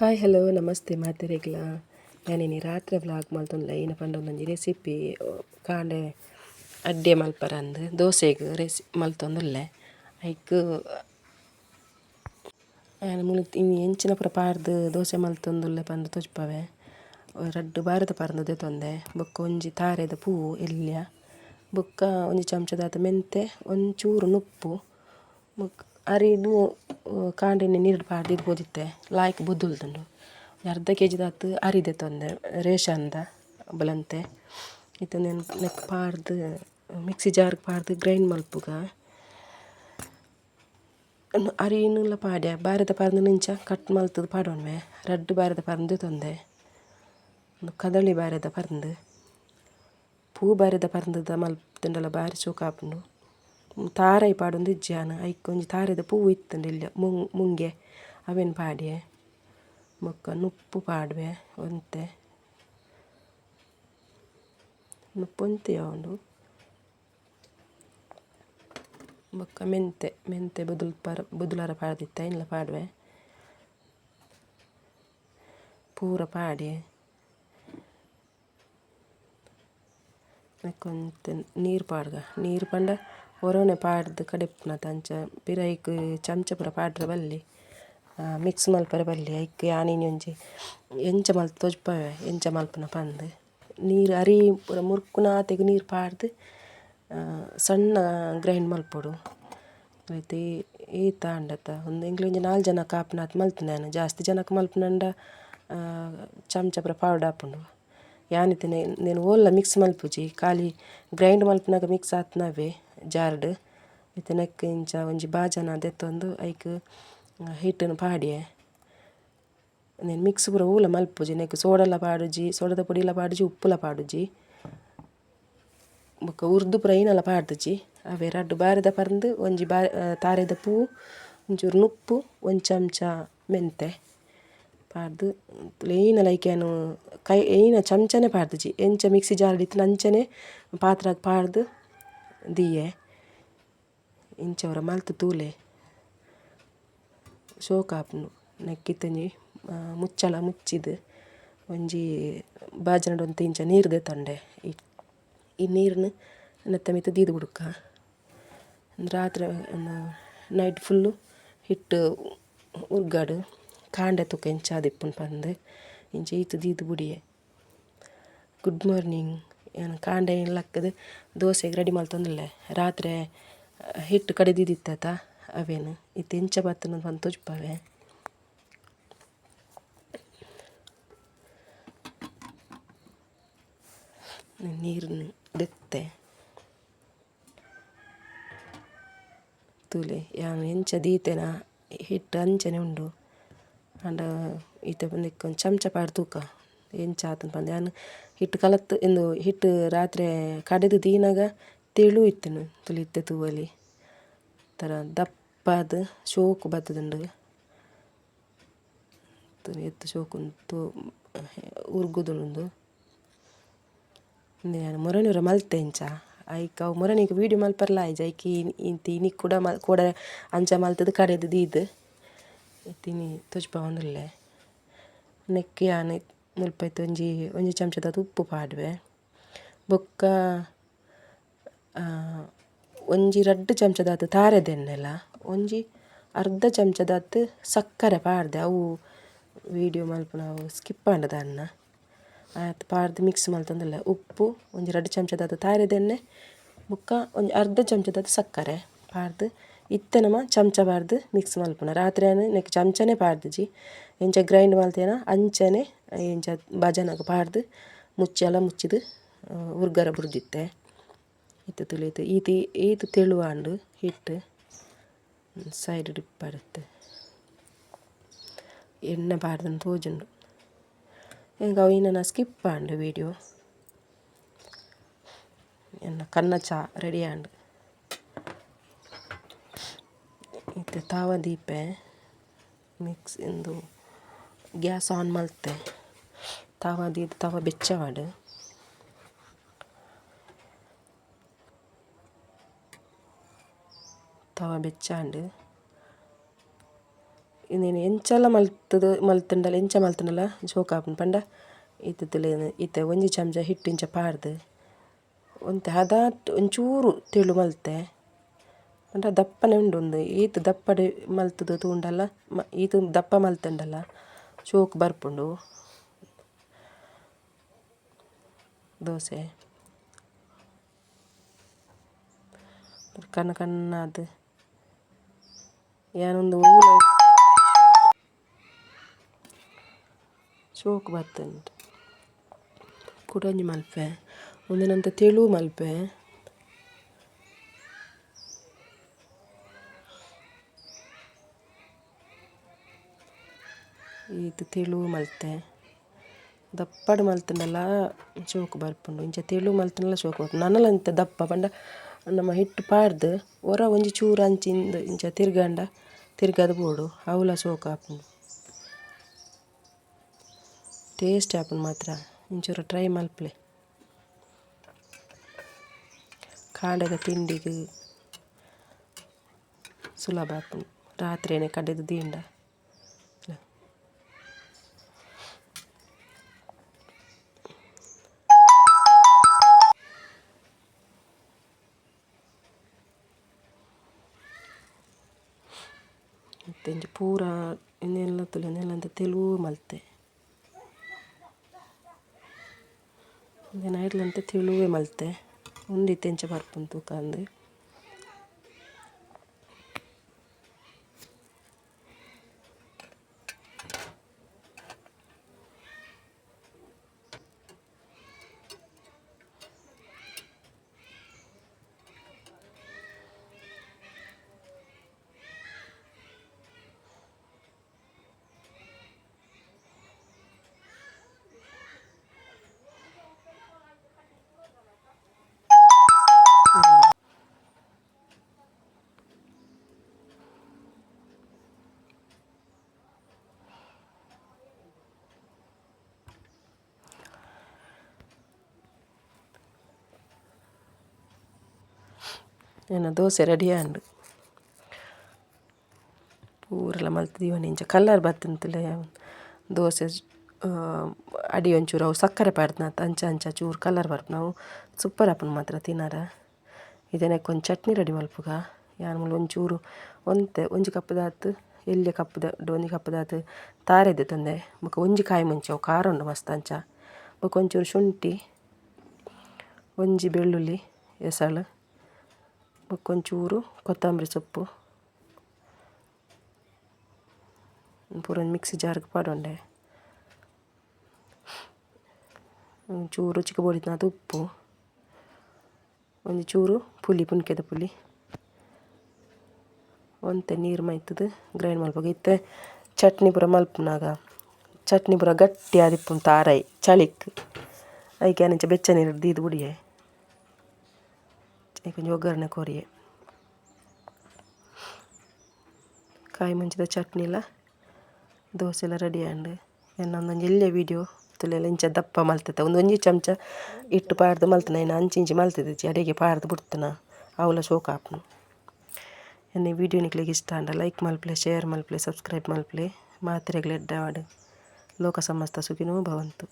Hi hello ನಮಸ್ತೆ ಮಾತೆರೆಗ್ಲ ಯಾನಿನಿ ರಾತ್ರಿ vlog ಮಲ್ತೊಂದುಲ್ಲ ಏನು ಪಂಡ ಒಂದೊಂಜಿ ರೆಸಿಪಿ ಕಾಂಡೆ ಅಡ್ಡೆ ಮಲ್ಪರಂದು ದೋಸೆಗ್ ಮಲ್ತೊಂದುಲ್ಲೆ ಐಕ್ ಇನ್ನು ಎಂಚಿನ ಪೂರ ಪಾಡ್ದು ದೋಸೆ ಮಲ್ತೊಂದುಲ್ಲೆ ಪಂದ್ ತೋಜ್ಪವೆ ರಡ್ಡ್ ಬಾರೆದ ಪರಂದು ದೆತೊಂದೆ ಬೊಕ್ಕ ಒಂಜಿ ತಾರೆದ ಪೂವು ಎಲ್ಯ ಬೊಕ್ಕ ಒಂಜಿ ಚಮಚದಾತ ಮೆಂತೆ ಒಂಚೂರು ನುಪ್ಪು ಬೊಕ್ಕ ಅರಿದು ಕಾಂಡೆನೆ ನೀರ್ಡ್ ಪಾಡ್ದು ಇಡ್ಬೋದಿತ್ತೆ ಲಾಯ್ಕ್ ಬುದ್ದುಲ್ದುಂಡು ಅರ್ಧ ಕೆಜಿದಾತು ಅರಿ ದೆತೊಂದೆ ರೇಷನ್ದ ಬಲಂತೆ ಇತ್ತಂದೆ ನೆಕ್ ಪಾಡ್ದು ಮಿಕ್ಸಿ ಜಾರ್ಗ್ ಪಾಡ್ದು ಗ್ರೈಂಡ್ ಮಲ್ಪುಗ ಅರಿನುಲ್ಲ ಪಾಡ್ಯ ಬಾರೆದ ಪರಂದು ನಿಂಚ ಕಟ್ ಮಲ್ತದು ಪಾಡೊಣ್ಮೆ ರಡ್ಡ್ ಬಾರೆದ ಪರಂದು ದೆತೊಂದೆ ಕದಳಿ ಬಾರೆದ ಪರಂದು ಪೂ ಬಾರೆದ ಪರಂದುದ ಮಲ್ತುಂಡಲ ಬಾರಿ ಶೋಕಾಪುಂಡು ತಾರೈ ಪಾಡೊಂದು ಇಜ್ಜಾನ ಐಕ್ ಒಂಜಿ ತಾರೆದ ಪೂವು ಇತ್ತುಂಡು ಇಲ್ಲೆ ಮುಂಗೆ ಅವೆನ್ ಪಾಡ್ಯೆ ಬೊಕ್ಕ ನುಪ್ಪು ಪಾಡ್ವೆ ಒಂತೆ ನುಪ್ಪು ಒಂತೆಯ ಉಂಡು ಬೊಕ್ಕ ಮೆಂತೆ ಬುದುಲರ ಪಾಡ್ದಿತ್ತ ಇಲ್ಲ ಪಾಡ್ವೆ ಪೂರ ಪಾಡ್ಯೆ ಕೊಂತೆ ನೀರು ಪಾಡ್ಗ ನೀರು ಪಂಡ ಒರವನೆ ಪಾಡ್ದು ಕಡೆಪ್ನತ ಅಂಚ ಪಿರೈಕ್ ಚಮಚ ಪೂರ ಪಾಡ್ರೆ ಬಲ್ಲಿ ಮಿಕ್ಸ್ ಮಲ್ಪರೆ ಬಲ್ಲಿ ಐಕ್ ಯಾನಿನಿ ಒಂಜಿ ಎಂಚ ಮಲ್ತ್ ತೋಜ್ಪವೆ ಎಂಚ ಮಲ್ಪುನ ಪಂದ್ ನೀರು ಅರಿ ಪೂರ ಮುರ್ಕುನಾತೆಗ್ ನೀರು ಪಾಡ್ದು ಸಣ್ಣ ಗ್ರೈಂಡ್ ಮಲ್ಪೊಡು ಐತೆ ಈತ ಅಂಡತ್ತ ಒಂದು ಎಂಕ್ಲೆ ಒಂಜಿ 4 ಜನಕ್ಕೆ ಆಪುನಾತ್ ಮಲ್ತುಂಡು ಜಾಸ್ತಿ ಜನಕ್ಕೆ ಮಲ್ಪುನಂಡ ಚಮಚ ಪೂರ ಪಾವ್ಡ್ ಆಪುಂಡು ಯಾನಿತ್ತೆ నేను ಓಲ್ಲ ಮಿಕ್ಸ್ ಮಲ್ಪುಜಿ ಖಾಲಿ ಗ್ರೈಂಡ್ ಮಲ್ಪುನಾಗ ಮಿಕ್ಸ್ ಆತ್ನವೆ ಜಾರ್ಡ್ ಇತ್ತೆ ನೆಕ್ ಇಂಚ ಒಂಜಿ ಬಾಜನ ದೆತ್ತೊಂದು ಐಕ್ ಹಿಟ್ಟನ್ನು ಪಾಡ್ಯೆ నేను ಮಿಕ್ಸ್ ಪೂರ ಊಲ ಮಲ್ಪುಜಿ ನೆಕ್ ಸೋಡಲ ಪಾಡುಜಿ ಸೋಡದ ಪೊಡಿಲ ಪಾಡುಜಿ ಉಪ್ಪುಲ ಪಾಡುಜಿ ಬೊಕ್ಕ ಉರ್ದು ಪೂರ ಐನಲ ಪಾಡ್ದುಜಿ ಅವೆ ರಡ್ಡ್ ಬಾರೆದ ಪರಂದು ಒಂಜಿ ತಾರೆದ ಪೂ ಒಂಚೂರು ನುಪ್ಪು ಒಂಜಿ ಚಮಚ ಮೆಂತೆ ಪಾಡ್ದು ಏಯ್ನಲ ಐಕೆನು ಕೈ ಏಯ್ನ ಚಮಚನೆ ಪಾಡ್ದುಜಿ ಎಂಚ ಮಿಕ್ಸಿ ಜಾರ್ಡ್ ಇತ್ತಿನ ಅಂಚನೆ ಪಾತ್ರೆಗ್ ಪಾಡ್ದು ದಿಯೆ ಇಂಚವರ ಮಲ್ತ್ ತೂಲೆ ಶೋಕಾಪುಂಡು ನೆಕ್ಕಿತ್ತೊಂಜಿ ಮುಚ್ಚಳ ಮುಚ್ಚಿದು ಒಂಜಿ ಬಾಜನಡ್ ಒಂತೆ ಇಂಚ ನೀರು ದೆತೊಂಡೆ ಈ ನೀರನ್ನು ನೆತ್ತ ಮಿತ್ ದೀದು ಬುಡುಕ ರಾತ್ರಿ ನೈಟ್ ಫುಲ್ಲು ಹಿಟ್ಟು ಉರ್ಗಾಡು ಕಾಂಡೆ ತುಕ ಇಂಚ ಆದಿಪ್ಪುಂಡು ಪಂದ್ ಇಂಚ ಈತ್ ದೀದು ಬುಡಿಯೆ ಗುಡ್ ಮಾರ್ನಿಂಗ್ ಏನು ಕಾಂಡೆ ಲಕ್ಕದು ದೋಸೆಗೆ ರೆಡಿ ಮಲ್ತೊಂದುಲ್ಲೆ ರಾತ್ರಿ ಹಿಟ್ಟು ಕಡೆದಿದ್ದಿತ್ತತ ಅವೇನು ಇತ್ತು ಇಂಚ ಬತ್ತುನ ಪಂದ್ ತೋಜ್ಪವೆ ನೀರನ್ನು ದೆತ್ತೆ ತೂಲೆ ಯಾನ್ ಎಂಚ ದೀತೆನ ಹಿಟ್ಟು ಅಂಚನೆ ಉಂಡು ಆಂಡ ಈತೆ ಬಂದಿಕ್ಕ ಒಂದು ಚಮಚ ಪಾಡು ತೂಕ ಎಂಚ ಆತುಂಡು ಪಂದ್ ಯಾನ್ ಹಿಟ್ಟು ಕಲತ್ತು ಇಂದು ಹಿಟ್ಟು ರಾತ್ರಿ ಕಡೆದು ದೀನಾಗ ತೆಳು ಇತ್ತುನು ತುಲಿತ್ತೆ ತೂವಲಿ ಥರ ದಪ್ಪದು ಶೋಕು ಬತ್ತುದುಂಡು ಎತ್ತು ಶೋಕುಂಟು ಉರ್ಗುದುಂಡು ನಾನು ಮೊರನೂರ ಮಲ್ತೆ ಇಂಚ ಐಕ್ ಅವು ಮೊರನಿಗೆ ವೀಡಿಯೋ ಮಲ್ಪರ್ಲ ಆಯ್ಜ ಐಕಿ ಇಂತಿ ಇನಿಕ್ ಕೂಡ ಅಂಚ ಮಲ್ತದು ಕಡೆದು ದೀದು ಇತ್ತಿನಿ ತೋಜ್ಪಾವೊಂದುಲ್ಲೆ ನೆಕ್ ಯಾನ್ ಮುಲ್ಪೈತೆ ಒಂಜಿ ಚಮಚದಾದ ಉಪ್ಪು ಪಾಡ್ವೆ ಬೊಕ್ಕ ಒಂಜಿ ರಡ್ಡ್ ಚಮಚದಾತು ತಾರೆದೆಣ್ಣೆಲ ಒಂಜಿ ಅರ್ಧ ಚಮಚದಾತು ಸಕ್ಕರೆ ಪಾಡ್ದೆ ಅವು ವೀಡಿಯೋ ಮಲ್ಪುನ ಅವು ಸ್ಕಿಪ್ ಆಂಡದ ಅನ್ನ ಆಯ್ತು ಪಾಡ್ದು ಮಿಕ್ಸ್ ಮಲ್ತೊಂದುಲ್ಲೆ ಉಪ್ಪು ಒಂಜಿ ರಡ್ಡ್ ಚಮಚದಾತು ತಾರೆದೆಣ್ಣೆ ಬೊಕ್ಕ ಒಂಜಿ ಅರ್ಧ ಚಮಚದಾತು ಸಕ್ಕರೆ ಪಾಡ್ದು ಇತ್ತೆನಮ ಚಮಚ ಪಾಡ್ದು ಮಿಕ್ಸ್ ಮಲ್ಪುನ ರಾತ್ರಿ ನೆಕ್ ಚಮಚನೆ ಪಾಡ್ದುಜಿ ಎಂಚ ಗ್ರೈಂಡ್ ಮಲ್ತೇನ ಅಂಚನೆ ಎಂಚ ಬಜನಗ ಪಾಡ್ದು ಮುಚ್ಚಲ ಮುಚ್ಚಿದು ಉರ್ಗರ ಬುರ್ದಿತ್ತೆ ಇತ್ತು ತುಳಿತು ಈತು ತೆಳುವಾಂಡು ಹಿಟ್ಟು ಸೈಡ್ ಡಿಪ್ ಬರುತ್ತೆ ಎಣ್ಣೆ ಪಾಡ್ದನ್ನು ತೋಜುಂಡು ಈಗ ಅವು ಇನ್ನ ಸ್ಕಿಪ್ ಆಂಡು ವೀಡಿಯೋ ಎನ್ನ ಕನ್ನ ಚಾ ರೆಡಿ ಆಂಡು ಇತ್ತೆ ತಾವ ದೀಪೆ ಮಿಕ್ಸ್ ಇಂದು ಗ್ಯಾಸ್ ಆನ್ ಮಲ್ತೆ ತಾವ ದೀದು ತಾವ ಬೆಚ್ಚವಾಡು ತವ ಬೆಚ್ಚಾಂಡು ಇನ್ನೇನು ಎಂಚೆಲ್ಲ ಮಲ್ತುಂಡಲ್ಲ ಎಂಚ ಮಲ್ತುಂಡಲ್ಲ ಶೋಕಾಪುಂಡು ಪಂಡ ಇತ್ತಿತ್ತಲೇನು ಇತ್ತೆ ಒಂಜಿ ಚಮಚ ಹಿಟ್ಟು ಇಂಚ ಪಾಡ್ದು ಒಂತೆ ಹದ ಒಂಚೂರು ತೆಳು ಮಲ್ತೆ ಪಂಡ ದಪ್ಪನೆ ಉಂಡು ಒಂದು ಈತು ದಪ್ಪಡೆ ಮಲ್ತುದು ತೂಂಡಲ್ಲ ಈತು ದಪ್ಪ ಮಲ್ತುಂಡಲ್ಲ ಶೋಕು ಬರ್ಪುಂಡು ದೋಸೆ ಕನ್ನ ಕನ್ನದು ಏನೊಂದು ಶೋಕು ಬರ್ತುಂಡು ಕುಡೊಂಜಿ ಮಲ್ಪೆ ಒಂದಿನಂತ ತೆಳು ಮಲ್ಪೆ ಈತು ತೆಳು ಮಲ್ತೆ ದಪ್ಪಡು ಮಲ್ತುಂಡಲ್ಲ ಶೋಕು ಬರ್ಪುಂಡು ಇಂಚ ತೆಳು ಮಲ್ತುಂಡಲ್ಲ ಶೋಕು ಬರ್ಪುಂಡು ನನ್ನಲ ಅಂತೆ ದಪ್ಪ ಪಂಡ ನಮ್ಮ ಹಿಟ್ಟು ಪಾಡ್ದು ಒರ ಒಂಜಿ ಚೂರು ಅಂಚಿಂದು ಇಂಚ ತಿರ್ಗದು ಬೋಡು ಅವಲ ಶೋಕು ಆಪುಂಡು ಟೇಸ್ಟ್ ಆಪುಂಡು ಮಾತ್ರ ಇಂಚೂರು ಟ್ರೈ ಮಲ್ಪಲೆ ಕಾಂಡೆದ ತಿಂಡಿಗೆ ಸುಲಭ ಆಪುಂಡು ರಾತ್ರಿಯೇ ಕಡೆದು ದೀಂಡ ಮತ್ತೆ ಇಂಚ ಪೂರ ಇನ್ನೆಲ್ಲ ತೆಳು ಮಲ್ತೆ ನೈಟ್ಲಂತೆ ತೆಳುವೆ ಮಲ್ತೆ ಉಂಡಿತ್ತೆ ಎಂಚ ಬರ್ಪುಂಡು ತೂಕ ಅಂದು ಏನು ದೋಸೆ ರೆಡಿ ಆಂಡು ಪೂರೆಲ್ಲ ಮಲ್ತಿದೀವನಿ ಇಂಚ ಕಲ್ಲರ್ ಬತ್ತಂತಲೇ ದೋಸೆ ಅಡಿ ಒಂಚೂರು ಅವು ಸಕ್ಕರೆ ಪಾಡ್ದನಂತ ಅಂಚ ಚೂರು ಕಲರ್ ಬರ್ಪ ನಾವು ಸೂಪರ್ ಆಪುಂಡು ಮಾತ್ರ ತಿನ್ನಾರ ಇದನ್ನಕ್ಕೆ ಒಂದು ಚಟ್ನಿ ರೆಡಿ ಮಲ್ಪುಗ ಯಾನ್ ಒಂಚೂರು ಒಂಜಿ ಕಪ್ಪದಾತು ಎಲ್ಯ ಕಪ್ಪದ ಒಂಜಿ ಕಪ್ಪದಾತು ತಾರೆದು ತಂದೆ ಬೊಕ ಒಂಜಿ ಕಾಯಿ ಮುಂಚೆ ಅವು ಖಾರ ಉಂಡು ಮಸ್ತ್ ಅಂಚ ಬೊಕ ಒಂಚೂರು ಶುಂಠಿ ಒಂಜಿ ಬೆಳ್ಳುಳ್ಳಿ ಎಸಳು ಬೊಕ ಒಂಚೂರು ಕೊತ್ತಂಬರಿ ಸೊಪ್ಪು ಪೂರ ಮಿಕ್ಸಿ ಜಾರ್ಗೆ ಪಾಡೊಂಡೆ ಒಂಚೂರು ರುಚಿಗೆ ಬೋಡಿತ್ನಾದ ಉಪ್ಪು ಒಂಜಿ ಚೂರು ಪುಲಿ ಪುನ್ಕೆದ ಪುಲಿ ಒಂತೆ ನೀರು ಮೈತದು ಗ್ರೈಂಡ್ ಮಲ್ಪಗ ಇತ್ತೆ ಚಟ್ನಿ ಪೂರ ಮಲ್ಪುನಾಗ ಚಟ್ನಿ ಪೂರ ಗಟ್ಟಿ ಆದಿಪ್ಪುಂಡು ತಾರಾಯಿ ಚಳಿಕ್ ಐಕೆ ಅಂಚ ಬೆಚ್ಚ ನೀರು ದೀದು ಬುಡಿಯೆ ಕೊಂಚ ಒಗ್ಗರಣೆ ಕೊರಿಯೆ ಕಾಯಿ ಮುಂಚಿದ ಚಟ್ನಿ ಎಲ್ಲ ದೋಸೆ ಎಲ್ಲ ರೆಡಿ ಆಂಡು ಎನ್ನೊಂದೊಂದು ಎಲ್ಲೇ ವೀಡಿಯೋ ತುಲೆಲ್ಲ ಇಂಚ ದಪ್ಪ ಮಲ್ತೈತೆ ಒಂಜಿ ಚಮಚ ಇಟ್ಟು ಪಾಡ್ದು ಮಲ್ತನ ಇನ್ನು ಅಂಚಿ ಮಲ್ತೈತಿ ಅಡಿಗೆ ಪಾಡ್ದು ಬಿಡ್ತನ ಅವಲ ಶೋಕ ಆಪುನು ಎನ್ನ ವೀಡಿಯೋ ನಿಕ್ಲಿಗೆ ಇಷ್ಟ ಅಂಡ ಲೈಕ್ ಮಲ್ಪಲೆ ಶೇರ್ ಮಲ್ಪಲೆ ಸಬ್ಸ್ಕ್ರೈಬ್ ಮಲ್ಪಲೆ ಮಾತ್ರೆಗಳು ಎಡ್ಡಾಡು ಲೋಕ ಸಮಸ್ತ ಸುಖಿನೋ ಭವಂತು.